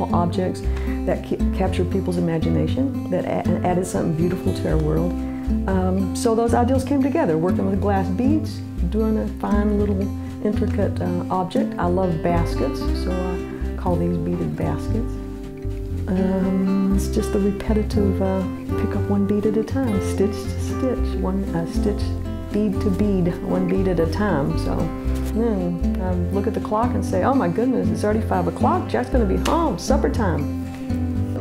beautiful objects that captured people's imagination, that added something beautiful to our world. So those ideals came together, working with glass beads, doing a fine little intricate object. I love baskets, so I call these beaded baskets. It's just the repetitive pick up one bead at a time, stitch to stitch, stitch bead to bead, one bead at a time. So then I look at the clock and say, oh my goodness, it's already 5 o'clock, Jack's gonna be home, supper time.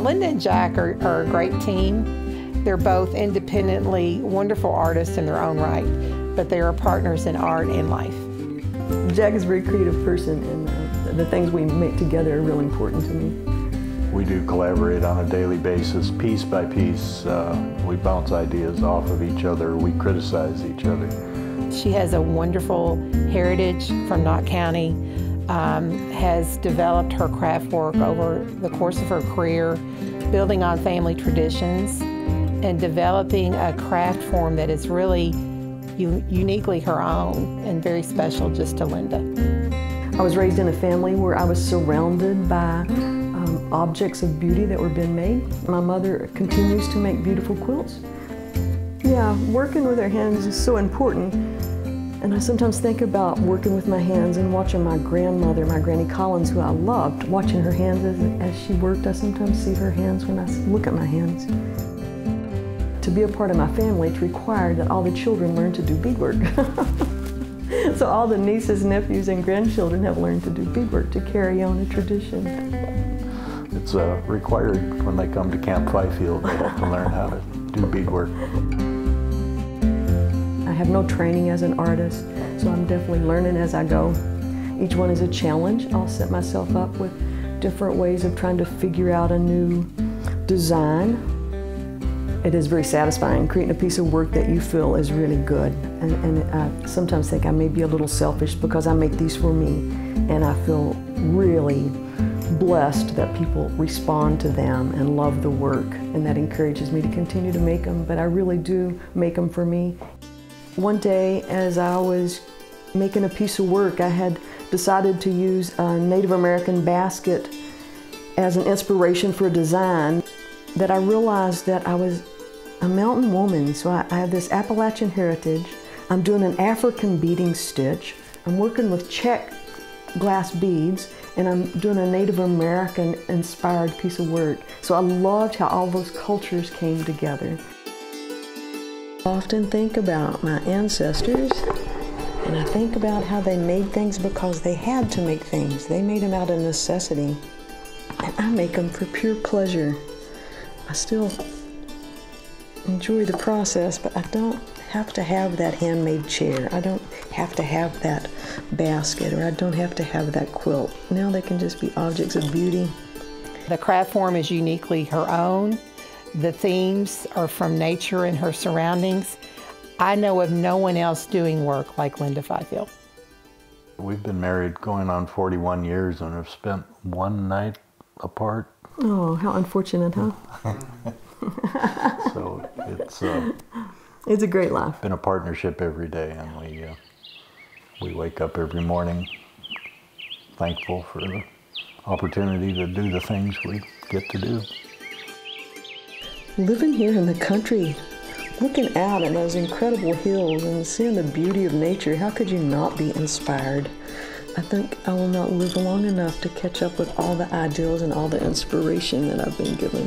Linda and Jack are a great team. They're both independently wonderful artists in their own right, but they are partners in art and life. Jack is a very creative person, and the things we make together are real important to me. We do collaborate on a daily basis, piece by piece. We bounce ideas off of each other. We criticize each other. She has a wonderful heritage from Knott County, has developed her craft work over the course of her career, building on family traditions and developing a craft form that is really uniquely her own and very special just to Linda. I was raised in a family where I was surrounded by objects of beauty that were being made. My mother continues to make beautiful quilts. Yeah, working with our hands is so important. And I sometimes think about working with my hands and watching my grandmother, my Granny Collins, who I loved, watching her hands as she worked. I sometimes see her hands when I look at my hands. To be a part of my family, it's required that all the children learn to do beadwork. So all the nieces, nephews, and grandchildren have learned to do beadwork to carry on a tradition. It's required when they come to Camp Fifield. They have to learn how to do beadwork. I have no training as an artist, so I'm definitely learning as I go. Each one is a challenge. I'll set myself up with different ways of trying to figure out a new design. It is very satisfying, creating a piece of work that you feel is really good. And I sometimes think I may be a little selfish because I make these for me, and I feel really blessed that people respond to them and love the work, and that encourages me to continue to make them, but I really do make them for me. One day, as I was making a piece of work, I had decided to use a Native American basket as an inspiration for a design, that I realized that I was a mountain woman, so I have this Appalachian heritage. I'm doing an African beading stitch. I'm working with Czech glass beads, and I'm doing a Native American inspired piece of work. So I loved how all those cultures came together. I often think about my ancestors, and I think about how they made things because they had to make things. They made them out of necessity, and I make them for pure pleasure. I still enjoy the process, but I don't have to have that handmade chair. I don't have to have that basket, or I don't have to have that quilt. Now they can just be objects of beauty. The craft form is uniquely her own. The themes are from nature and her surroundings. I know of no one else doing work like Linda Fifield. We've been married going on 41 years and have spent one night apart. Oh, how unfortunate, huh? So it's a great life. Been a partnership every day, and we wake up every morning thankful for the opportunity to do the things we get to do. Living here in the country, looking out at those incredible hills and seeing the beauty of nature, how could you not be inspired? I think I will not live long enough to catch up with all the ideals and all the inspiration that I've been given.